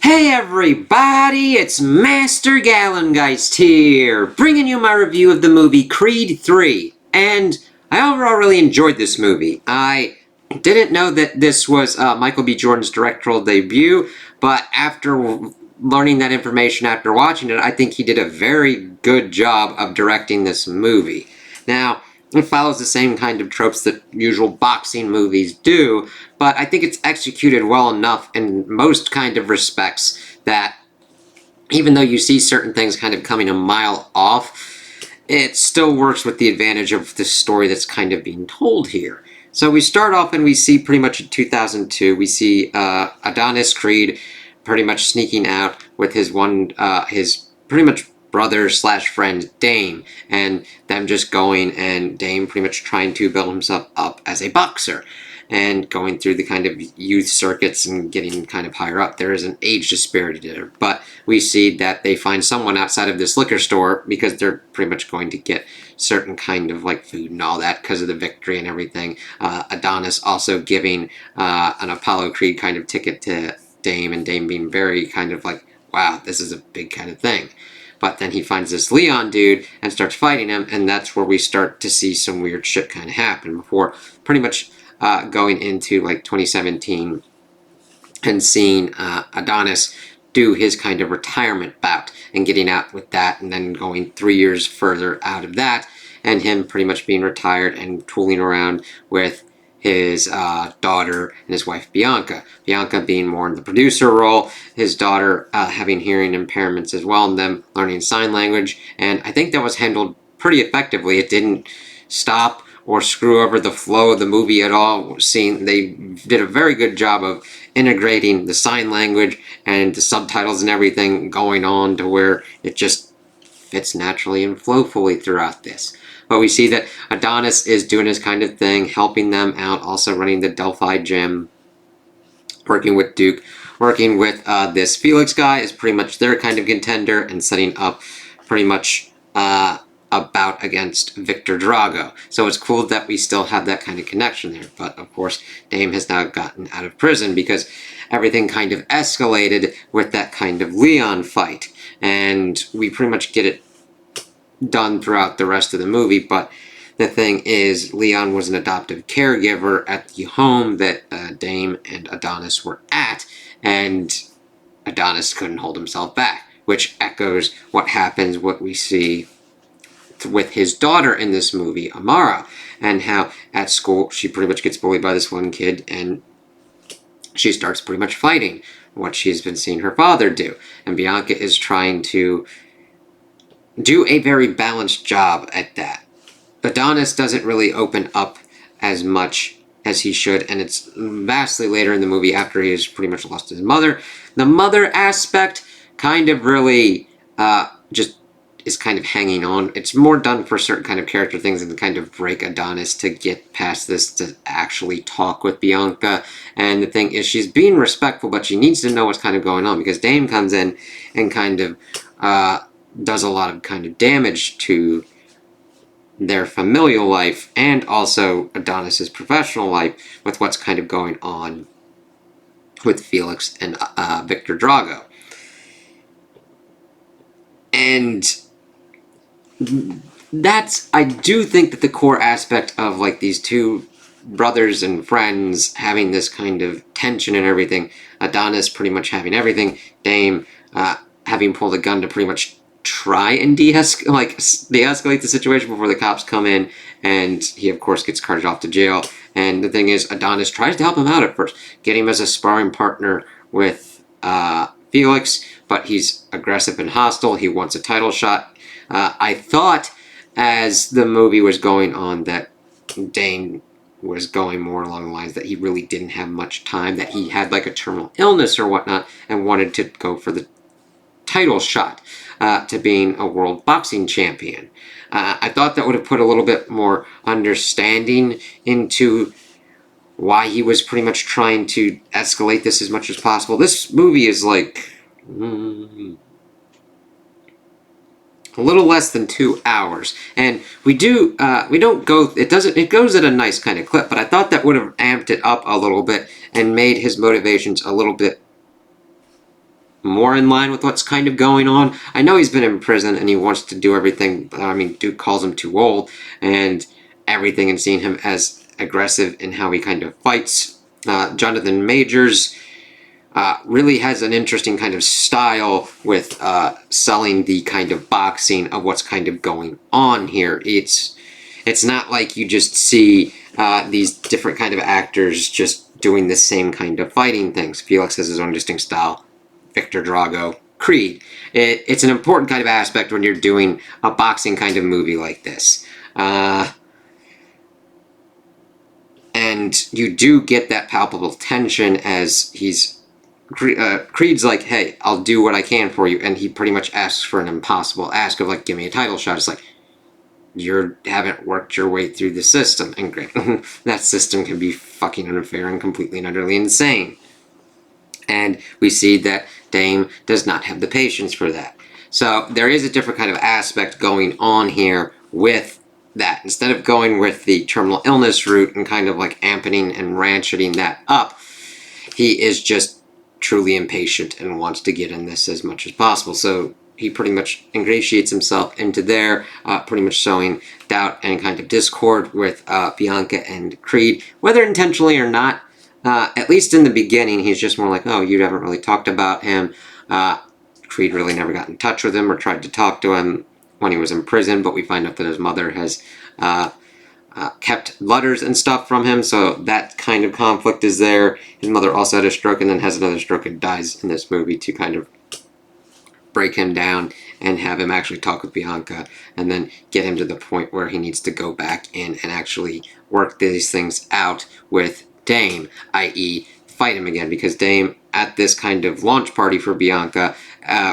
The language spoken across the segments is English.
Hey everybody, it's Master Gallengeist here, bringing you my review of the movie Creed 3. And I overall really enjoyed this movie. I didn't know that this was Michael B. Jordan's directorial debut, but after learning that information after watching it, I think he did a very good job of directing this movie. Now, it follows the same kind of tropes that usual boxing movies do, but I think it's executed well enough in most kind of respects that even though you see certain things kind of coming a mile off, it still works with the advantage of the story that's kind of being told here. So we start off and we see pretty much in 2002, we see Adonis Creed pretty much sneaking out with his pretty much brother slash friend Dame, and them just going, and Dame pretty much trying to build himself up as a boxer and going through the kind of youth circuits and getting kind of higher up. There is an age disparity there, but we see that they find someone outside of this liquor store because they're pretty much going to get certain kind of like food and all that because of the victory and everything. Adonis also giving an Apollo Creed kind of ticket to Dame, and Dame being very kind of like, wow, this is a big kind of thing. But then he finds this Leon dude and starts fighting him, and that's where we start to see some weird shit kind of happen before pretty much going into like 2017 and seeing Adonis do his kind of retirement bout and getting out with that, and then going 3 years further out of that and him pretty much being retired and tooling around with his daughter and his wife Bianca. Bianca being more in the producer role, his daughter having hearing impairments as well, and them learning sign language. And I think that was handled pretty effectively. It didn't stop or screw over the flow of the movie at all. They did a very good job of integrating the sign language and the subtitles and everything going on to where it just fits naturally and flowfully throughout this. But we see that Adonis is doing his kind of thing, helping them out, also running the Delphi gym, working with Duke, working with this Felix guy is pretty much their kind of contender, and setting up pretty much a bout against Victor Drago. So it's cool that we still have that kind of connection there. But of course, Dame has now gotten out of prison because everything kind of escalated with that kind of Leon fight. And we pretty much get it done throughout the rest of the movie, but the thing is, Leon was an adoptive caregiver at the home that Dame and Adonis were at, and Adonis couldn't hold himself back, which echoes what happens, what we see with his daughter in this movie, Amara, and how at school she pretty much gets bullied by this one kid, and she starts pretty much fighting what she's been seeing her father do, and Bianca is trying to do a very balanced job at that. Adonis doesn't really open up as much as he should, and it's vastly later in the movie after he has pretty much lost his mother. The mother aspect kind of really just is kind of hanging on. It's more done for certain kind of character things and kind of break Adonis to get past this, to actually talk with Bianca. And the thing is, she's being respectful, but she needs to know what's kind of going on, because Dame comes in and kind of does a lot of kind of damage to their familial life and also Adonis's professional life with what's kind of going on with Felix and Victor Drago. And I do think that the core aspect of like these two brothers and friends having this kind of tension and everything, Adonis pretty much having everything, Dame having pulled a gun to pretty much try and de-escalate the situation before the cops come in, and he of course gets carted off to jail. And the thing is, Adonis tries to help him out at first, get him as a sparring partner with Felix, but he's aggressive and hostile. He wants a title shot. I thought as the movie was going on that Dane was going more along the lines that he really didn't have much time, that he had like a terminal illness or whatnot, and wanted to go for the title shot to being a world boxing champion. I thought that would have put a little bit more understanding into why he was pretty much trying to escalate this as much as possible. This movie is like a little less than 2 hours, and it goes at a nice kind of clip, but I thought that would have amped it up a little bit and made his motivations a little bit more in line with what's kind of going on. I know he's been in prison and he wants to do everything. I mean, Duke calls him too old and everything, and seeing him as aggressive in how he kind of fights. Jonathan Majors really has an interesting kind of style with selling the kind of boxing of what's kind of going on here. It's not like you just see these different kind of actors just doing the same kind of fighting things. Felix has his own distinct style. Victor Drago, Creed. It's an important kind of aspect when you're doing a boxing kind of movie like this. And you do get that palpable tension as Creed's like, hey, I'll do what I can for you, and he pretty much asks for an impossible ask of, like, give me a title shot. It's like, you haven't worked your way through the system, and that system can be fucking unfair and completely and utterly insane. And we see that Dame does not have the patience for that. So there is a different kind of aspect going on here with that. Instead of going with the terminal illness route and kind of like amping and ratcheting that up, he is just truly impatient and wants to get in this as much as possible. So he pretty much ingratiates himself into there, pretty much sowing doubt and kind of discord with Bianca and Creed, whether intentionally or not. At least in the beginning, he's just more like, oh, you haven't really talked about him. Creed really never got in touch with him or tried to talk to him when he was in prison, but we find out that his mother has kept letters and stuff from him, so that kind of conflict is there. His mother also had a stroke and then has another stroke and dies in this movie to kind of break him down and have him actually talk with Bianca and then get him to the point where he needs to go back in and actually work these things out with Dame, i.e. fight him again, because Dame, at this kind of launch party for Bianca,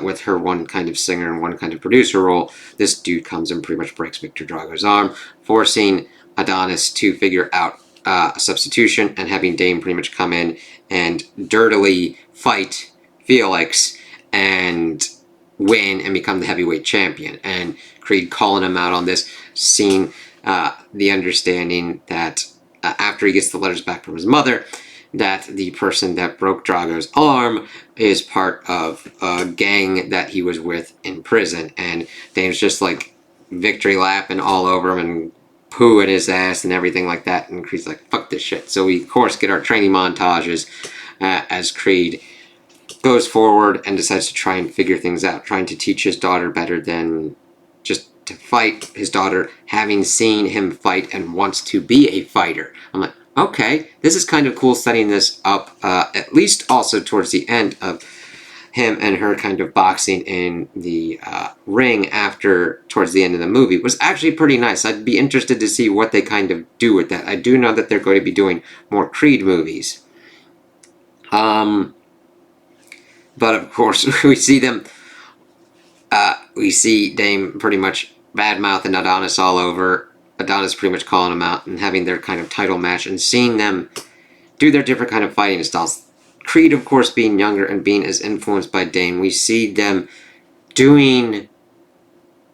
with her one kind of singer and one kind of producer role, this dude comes and pretty much breaks Victor Drago's arm, forcing Adonis to figure out a substitution and having Dame pretty much come in and dirtily fight Felix and win and become the heavyweight champion. And Creed calling him out on this, seeing the understanding that after he gets the letters back from his mother, that the person that broke Drago's arm is part of a gang that he was with in prison. And Dame's just like victory lapping all over him and poo at his ass and everything like that. And Creed's like, fuck this shit. So we, of course, get our training montages as Creed goes forward and decides to try and figure things out, trying to teach his daughter better than just to fight. His daughter, having seen him fight and wants to be a fighter. I'm like, okay, this is kind of cool, setting this up, at least also towards the end of him and her kind of boxing in the ring after, towards the end of the movie. It was actually pretty nice. I'd be interested to see what they kind of do with that. I do know that they're going to be doing more Creed movies. But of course, we see them, we see Dame pretty much bad-mouthing Adonis all over. Adonis pretty much calling him out and having their kind of title match and seeing them do their different kind of fighting styles. Creed, of course, being younger and being as influenced by Dame, we see them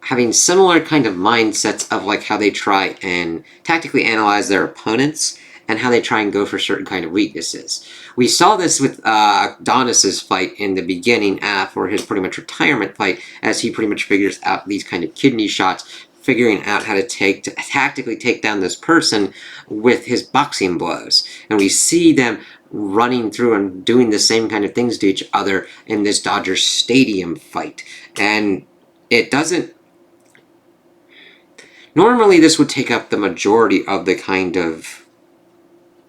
having similar kind of mindsets of like how they try and tactically analyze their opponents and how they try and go for certain kind of weaknesses. We saw this with Adonis's fight in the beginning for his pretty much retirement fight, as he pretty much figures out these kind of kidney shots, figuring out how to tactically take down this person with his boxing blows. And we see them running through and doing the same kind of things to each other in this Dodger Stadium fight. And it doesn't... Normally this would take up the majority of the kind of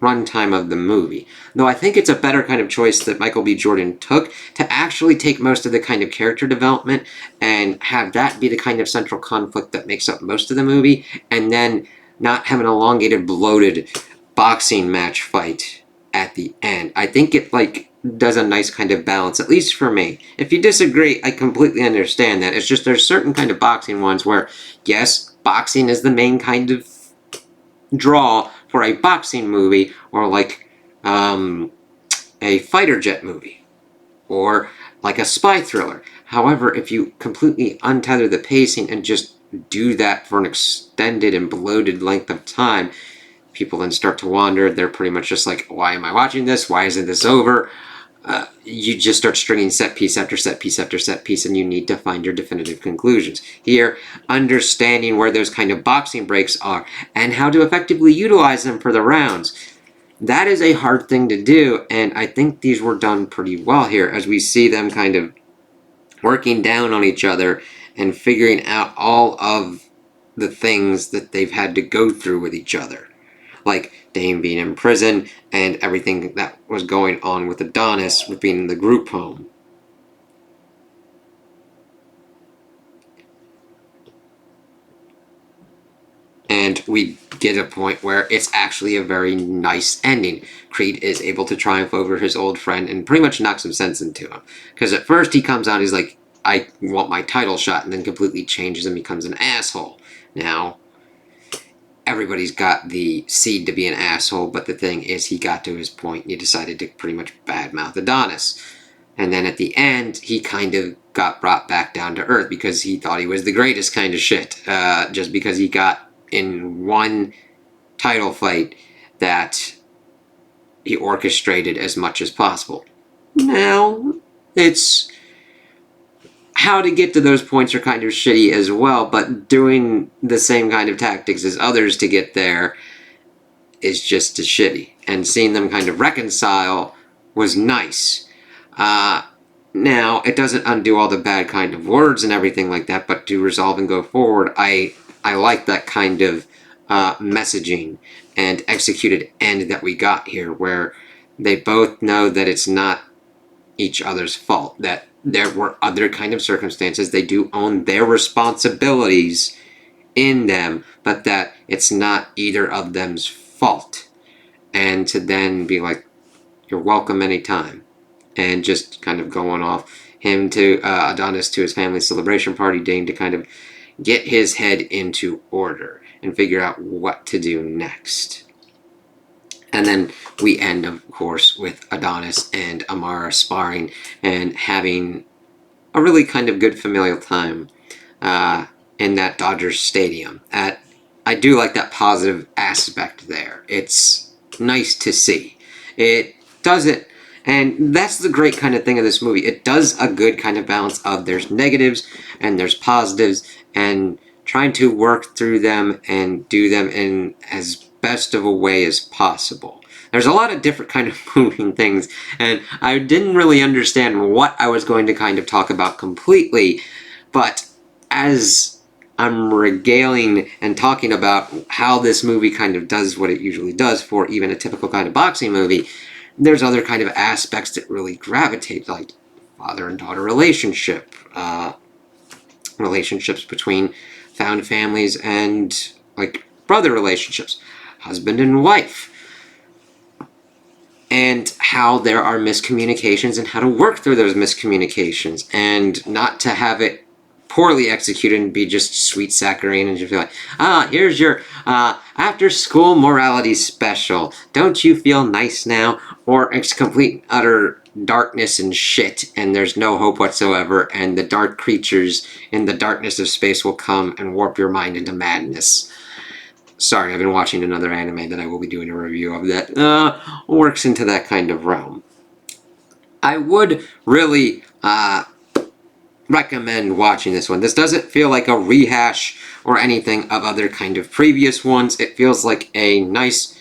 runtime of the movie. Though I think it's a better kind of choice that Michael B. Jordan took to actually take most of the kind of character development and have that be the kind of central conflict that makes up most of the movie, and then not have an elongated, bloated boxing match fight at the end. I think it like does a nice kind of balance, at least for me. If you disagree, I completely understand that. It's just there's certain kind of boxing ones where, yes, boxing is the main kind of draw for a boxing movie, or like a fighter jet movie, or like a spy thriller. However, if you completely untether the pacing and just do that for an extended and bloated length of time, people then start to wander. They're pretty much just like, why am I watching this? Why isn't this over? you just start stringing set piece after set piece after set piece, and you need to find your definitive conclusions. Here, understanding where those kind of boxing breaks are and how to effectively utilize them for the rounds. That is a hard thing to do, and I think these were done pretty well here as we see them kind of working down on each other and figuring out all of the things that they've had to go through with each other. Like Dame being in prison and everything that was going on with Adonis with being in the group home. And we get a point where it's actually a very nice ending. Creed is able to triumph over his old friend and pretty much knock some sense into him. Because at first he comes out, he's like, I want my title shot, and then completely changes and becomes an asshole. Now, everybody's got the seed to be an asshole, but the thing is, he got to his point and he decided to pretty much badmouth Adonis. And then at the end, he kind of got brought back down to earth because he thought he was the greatest kind of shit. Just because he got in one title fight that he orchestrated as much as possible. Now, it's how to get to those points are kind of shitty as well, but doing the same kind of tactics as others to get there is just as shitty. And seeing them kind of reconcile was nice. Now, it doesn't undo all the bad kind of words and everything like that, but to resolve and go forward, I like that kind of messaging and executed end that we got here, where they both know that it's not each other's fault, that there were other kind of circumstances. They do own their responsibilities in them, but that it's not either of them's fault. And to then be like, you're welcome anytime. And just kind of going off, him to Adonis to his family celebration party, Dane to kind of get his head into order and figure out what to do next. And then we end, of course, with Adonis and Amara sparring and having a really kind of good familial time in that Dodgers stadium. I do like that positive aspect there. It's nice to see. It doesn't, and that's the great kind of thing of this movie. It does a good kind of balance of there's negatives and there's positives, and trying to work through them and do them in as best of a way as possible. There's a lot of different kind of moving things, and I didn't really understand what I was going to kind of talk about completely, but as I'm regaling and talking about how this movie kind of does what it usually does for even a typical kind of boxing movie, there's other kind of aspects that really gravitate, like father and daughter relationship, relationships between found families and like brother relationships, husband and wife, and how there are miscommunications and how to work through those miscommunications and not to have it poorly executed and be just sweet saccharine and just be like, here's your after school morality special. Don't you feel nice now? Or it's complete utter darkness and shit and there's no hope whatsoever, and the dark creatures in the darkness of space will come and warp your mind into madness. Sorry, I've been watching another anime that I will be doing a review of that works into that kind of realm. I would really recommend watching this one. This doesn't feel like a rehash or anything of other kind of previous ones. It feels like a nice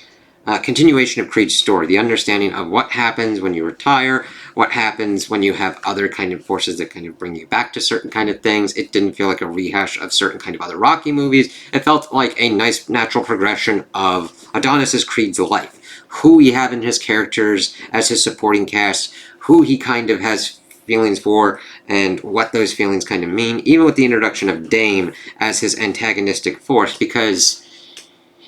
continuation of Creed's story. The understanding of what happens when you retire, what happens when you have other kind of forces that kind of bring you back to certain kind of things. It didn't feel like a rehash of certain kind of other Rocky movies. It felt like a nice natural progression of Adonis' Creed's life. Who we have in his characters as his supporting cast, who he kind of has feelings for, and what those feelings kind of mean, even with the introduction of Dame as his antagonistic force, because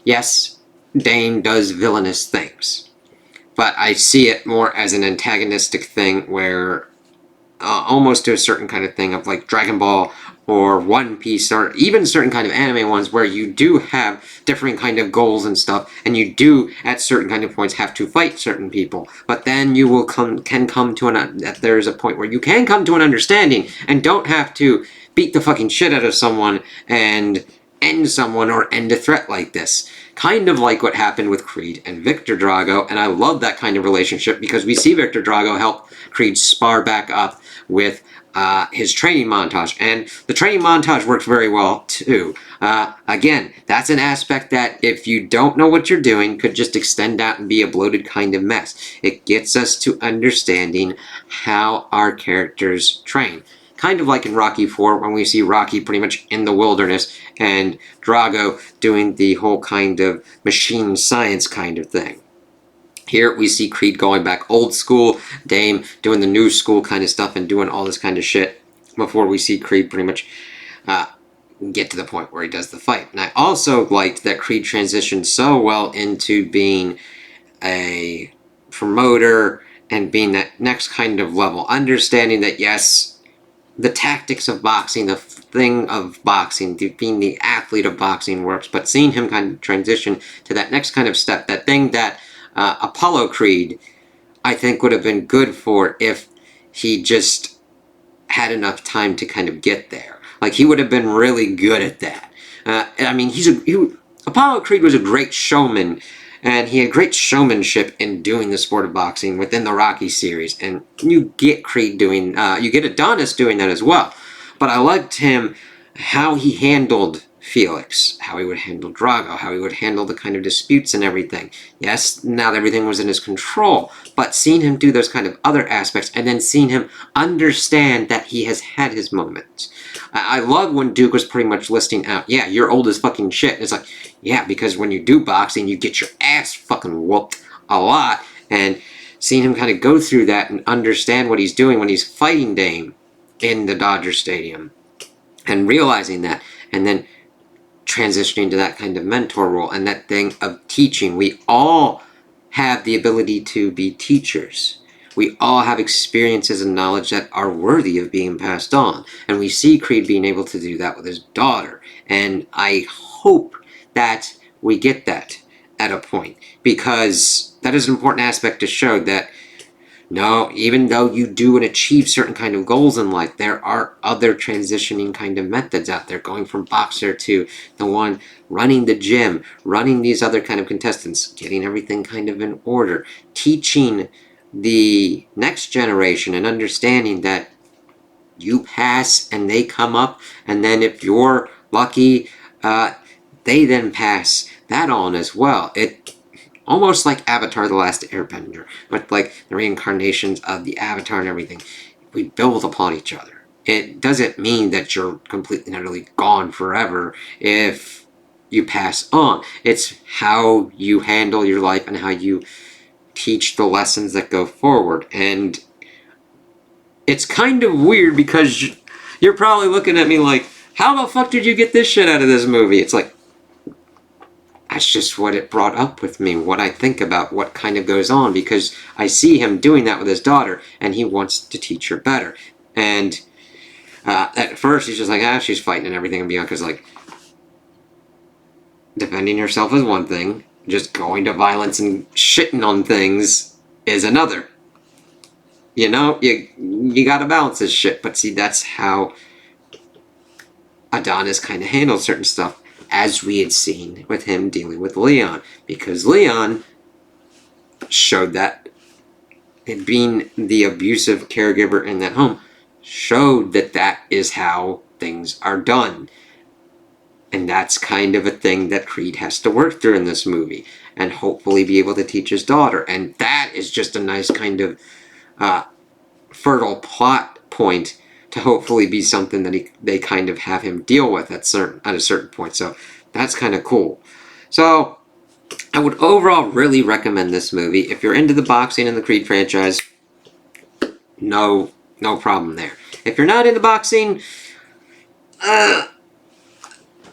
yes, Dame does villainous things, but I see it more as an antagonistic thing where almost to a certain kind of thing of like Dragon Ball or One Piece or even certain kind of anime ones where you do have different kind of goals and stuff, and you do at certain kind of points have to fight certain people, but then you will can come to there's a point where you can come to an understanding and don't have to beat the fucking shit out of someone and end someone or end a threat like this. Kind of like what happened with Creed and Victor Drago, and I love that kind of relationship because we see Victor Drago help Creed spar back up with his training montage, and the training montage works very well too. Again, that's an aspect that if you don't know what you're doing could just extend out and be a bloated kind of mess. It gets us to understanding how our characters train. Kind of like in Rocky IV when we see Rocky pretty much in the wilderness and Drago doing the whole kind of machine science kind of thing. Here we see Creed going back old school, Dame doing the new school kind of stuff and doing all this kind of shit before we see Creed pretty much get to the point where he does the fight. And I also liked that Creed transitioned so well into being a promoter and being that next kind of level, understanding that yes, the tactics of boxing, the thing of boxing, being the athlete of boxing works, but seeing him kind of transition to that next kind of step, that thing that Apollo Creed, I think, would have been good for if he just had enough time to kind of get there. Like, he would have been really good at that. I mean, Apollo Creed was a great showman, and he had great showmanship in doing the sport of boxing within the Rocky series. And you get Creed doing, you get Adonis doing that as well. But I liked him, how he handled Felix, how he would handle Drago, how he would handle the kind of disputes and everything. Yes, not everything was in his control, but seeing him do those kind of other aspects and then seeing him understand that he has had his moments. I love when Duke was pretty much listing out, yeah, you're old as fucking shit. And it's like, yeah, because when you do boxing, you get your ass fucking whooped a lot. And seeing him kind of go through that and understand what he's doing when he's fighting Dame in the Dodger Stadium and realizing that, and then transitioning to that kind of mentor role and that thing of teaching. We all have the ability to be teachers. We all have experiences and knowledge that are worthy of being passed on. And we see Creed being able to do that with his daughter. And I hope that we get that at a point, because that is an important aspect to show that no, even though you do and achieve certain kind of goals in life, there are other transitioning kind of methods out there, going from boxer to the one running the gym, running these other kind of contestants, getting everything kind of in order, teaching the next generation and understanding that you pass and they come up, and then if you're lucky, they then pass that on as well. It almost like Avatar: The Last Airbender, but like the reincarnations of the Avatar and everything. We build upon each other. It doesn't mean that you're completely and utterly gone forever if you pass on. It's how you handle your life and how you teach the lessons that go forward. And it's kind of weird because you're probably looking at me like, how the fuck did you get this shit out of this movie? It's like, that's just what it brought up with me, what I think about what kind of goes on, because I see him doing that with his daughter, and he wants to teach her better. And at first, he's just like, she's fighting and everything, and Bianca's like, defending yourself is one thing, just going to violence and shitting on things is another. You know, you gotta balance this shit, but see, that's how Adonis kind of handles certain stuff, as we had seen with him dealing with Leon, because Leon showed that, and being the abusive caregiver in that home showed that that is how things are done. And that's kind of a thing that Creed has to work through in this movie, and hopefully be able to teach his daughter. And that is just a nice kind of fertile plot point to hopefully be something that they kind of have him deal with at a certain point. So that's kind of cool. So I would overall really recommend this movie. If you're into the boxing and the Creed franchise, no problem there. If you're not into boxing,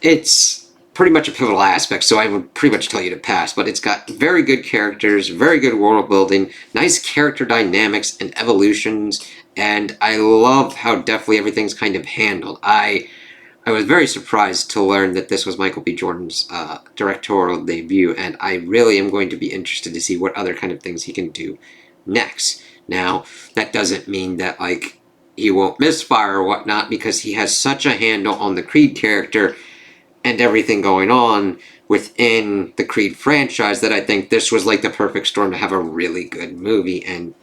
it's pretty much a pivotal aspect, so I would pretty much tell you to pass. But it's got very good characters, very good world building, nice character dynamics and evolutions, and I love how deftly everything's kind of handled. I was very surprised to learn that this was Michael B. Jordan's directorial debut, and I really am going to be interested to see what other kind of things he can do next. Now, that doesn't mean that, like, he won't misfire or whatnot, because he has such a handle on the Creed character and everything going on within the Creed franchise that I think this was like the perfect storm to have a really good movie, and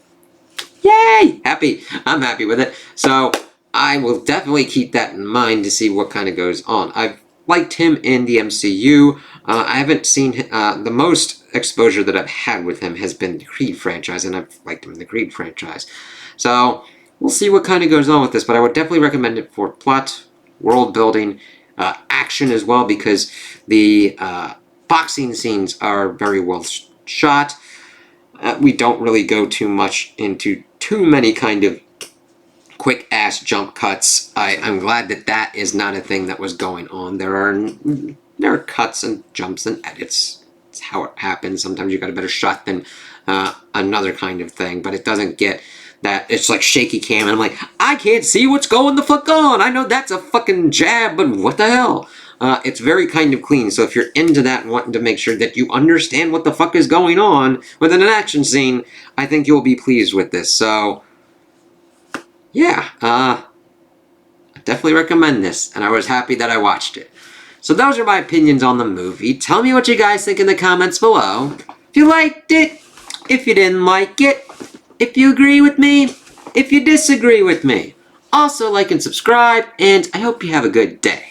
yay! I'm happy with it. So I will definitely keep that in mind to see what kind of goes on. I've liked him in the MCU. I haven't seen the most exposure that I've had with him has been the Creed franchise, and I've liked him in the Creed franchise. So we'll see what kind of goes on with this, but I would definitely recommend it for plot, world building, action as well, because the boxing scenes are very well shot. We don't really go too much into too many kind of quick ass jump cuts. I'm glad that that is not a thing that was going on. There are cuts and jumps and edits. It's how it happens. Sometimes you got a better shot than another kind of thing, but it doesn't get that. It's like shaky cam, and I'm like, I can't see what's going the fuck on. I know that's a fucking jab, but what the hell? It's very kind of clean, so if you're into that and wanting to make sure that you understand what the fuck is going on within an action scene, I think you'll be pleased with this. So, yeah, I definitely recommend this, and I was happy that I watched it. So those are my opinions on the movie. Tell me what you guys think in the comments below. If you liked it, if you didn't like it, if you agree with me, if you disagree with me. Also, like and subscribe, and I hope you have a good day.